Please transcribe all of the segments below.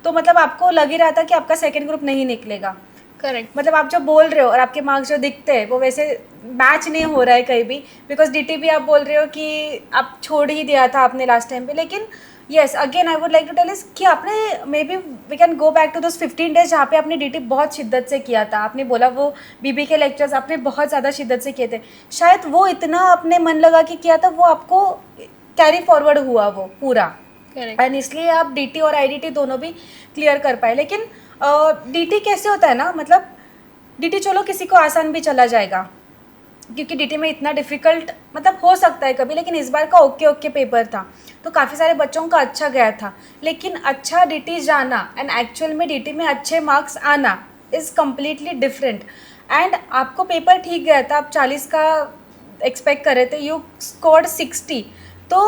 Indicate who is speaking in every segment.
Speaker 1: तो मतलब आपको लग ही रहा था कि आपका सेकंड ग्रुप नहीं निकलेगा।
Speaker 2: करेक्ट।
Speaker 1: मतलब आप जो बोल रहे हो और आपके मार्क्स जो दिखते हैं वो वैसे मैच नहीं हो रहा है कहीं भी, बिकॉज डीटी भी आप बोल रहे हो कि आप छोड़ ही दिया था आपने लास्ट टाइम पे। लेकिन yes, again I would like to tell is कि आपने may be we can go back to those 15 days जहाँ पे आपने डीटी बहुत शिद्दत से किया था। आपने बोला वो बीबी के लेक्चर्स आपने बहुत ज़्यादा शिद्दत से किए थे, शायद वो इतना आपने मन लगा के किया था, वो आपको कैरी फॉरवर्ड हुआ वो पूरा,
Speaker 2: करेक्ट।
Speaker 1: एंड इसलिए आप डीटी और आईडीटी दोनों भी क्लियर कर पाए। लेकिन डीटी कैसे होता है ना, मतलब डीटी चलो किसी को आसान भी चला जाएगा, क्योंकि डीटी में इतना डिफ़िकल्ट मतलब हो सकता है कभी, लेकिन इस बार का ओके ओके पेपर था तो काफ़ी सारे बच्चों का अच्छा गया था। लेकिन अच्छा डीटी जाना एंड एक्चुअल में डीटी में अच्छे मार्क्स आना इज़ कम्प्लीटली डिफरेंट। एंड आपको पेपर ठीक गया था, आप 40 का एक्सपेक्ट कर रहे थे, यू स्कोर्ड 60। तो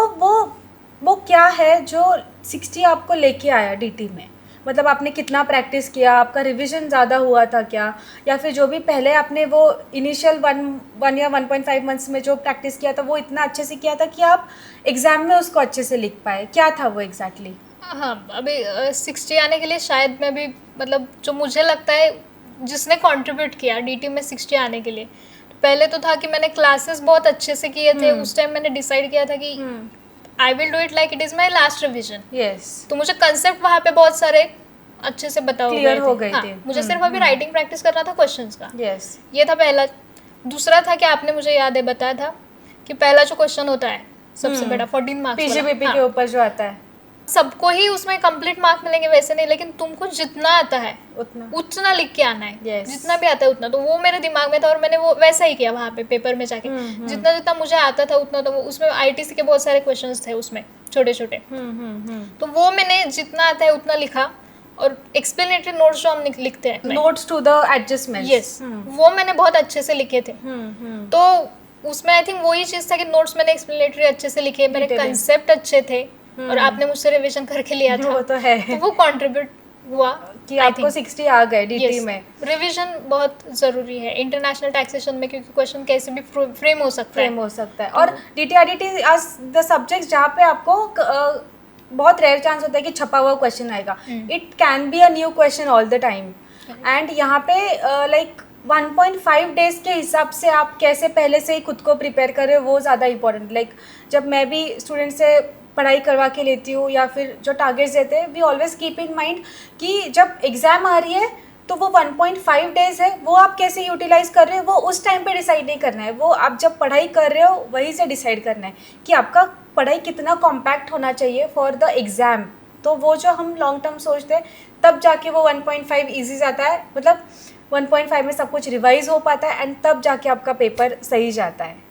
Speaker 1: वो क्या है जो 60 आपको लेके आया डीटी में? मतलब आपने कितना प्रैक्टिस किया, आपका रिवीजन ज़्यादा हुआ था क्या, या फिर जो भी पहले आपने वो इनिशियल वन या 1.5 मंथ्स में जो प्रैक्टिस किया था वो इतना अच्छे से किया था कि आप एग्ज़ाम में उसको अच्छे से लिख पाए? क्या था वो एग्जैक्टली?
Speaker 2: हाँ, अभी 60 आने के लिए शायद मैं भी, मतलब जो मुझे लगता है जिसने कंट्रीब्यूट किया डीटी में 60 आने के लिए, तो पहले तो था कि मैंने क्लासेस बहुत अच्छे से किए थे। उस टाइम मैंने डिसाइड किया था कि I will do it like it is my last revision.
Speaker 1: Yes,
Speaker 2: तो मुझे कंसेप्ट वहाँ पे बहुत सारे अच्छे से बता
Speaker 1: क्लियर हो
Speaker 2: गए
Speaker 1: गए
Speaker 2: थे। हाँ,
Speaker 1: थे।
Speaker 2: मुझे सिर्फ अभी राइटिंग प्रैक्टिस करना था क्वेश्चंस का।
Speaker 1: यस।
Speaker 2: ये था पहला। दूसरा था कि आपने मुझे याद है बताया था कि पहला जो क्वेश्चन होता है सबसे बड़ा 14 मार्क्स वाला,
Speaker 1: पीजीबीपी के
Speaker 2: हाँ,
Speaker 1: ऊपर जो आता है
Speaker 2: सबको ही उसमें कंप्लीट मार्क मिलेंगे वैसे नहीं, लेकिन तुमको जितना आता है
Speaker 1: उतना।
Speaker 2: उतना लिख के आना है।
Speaker 1: Yes.
Speaker 2: जितना भी आता है उतना। तो वो मेरे दिमाग में था और मैंने वो वैसा ही किया वहाँ पे पेपर में जाके। जितना जितना मुझे आता था उतना, तो वो उसमें आईटीसी के बहुत सारे क्वेश्चंस थे उसमें, छोटे छोटे। तो वो मैंने जितना आता है उतना लिखा। और एक्सप्लेनेटरी नोट्स जो हम लिखते हैं,
Speaker 1: notes to the adjustment,
Speaker 2: yes, वो मैंने बहुत अच्छे से लिखे थे। तो उसमें आई थिंक वही चीज़ था कि नोट्स मैंने एक्सप्लेनेटरी अच्छे से लिखे, मेरे कंसेप्ट अच्छे थे, और आपने मुझसे रिवीजन करके लिया था।
Speaker 1: वो तो है
Speaker 2: तो वो कंट्रीब्यूट हुआ
Speaker 1: कि आपको 60 आ गए डीटी में।
Speaker 2: रिवीजन बहुत ज़रूरी है इंटरनेशनल टैक्सेशन में, क्योंकि क्वेश्चन कैसे भी फ्रेम हो सकता है।
Speaker 1: और डीटीआरडीटी आज द सब्जेक्ट जहाँ पे आपको बहुत रेयर चांस होता है कि छपा हुआ क्वेश्चन आएगा। It can be a new question all the time, and यहाँ पे लाइक 1.5 डेज के हिसाब से आप कैसे पहले से ही खुद को प्रिपेयर कर रहे हो वो ज़्यादा इंपॉर्टेंट। लाइक जब मैं भी स्टूडेंट से पढ़ाई करवा के लेती हूँ या फिर जो टारगेट्स देते हैं, we always keep in mind कि जब एग्ज़ाम आ रही है तो वो 1.5 डेज है, वो आप कैसे यूटिलाइज कर रहे हो वो उस टाइम पे डिसाइड नहीं करना है, वो आप जब पढ़ाई कर रहे हो वहीं से डिसाइड करना है कि आपका पढ़ाई कितना कॉम्पैक्ट होना चाहिए फॉर द एग्ज़ाम। तो वो जो हम लॉन्ग टर्म सोचते हैं तब जाके वो 1.5 ईजी जाता है, मतलब 1.5 में सब कुछ रिवाइज हो पाता है, एंड तब जाके आपका पेपर सही जाता है।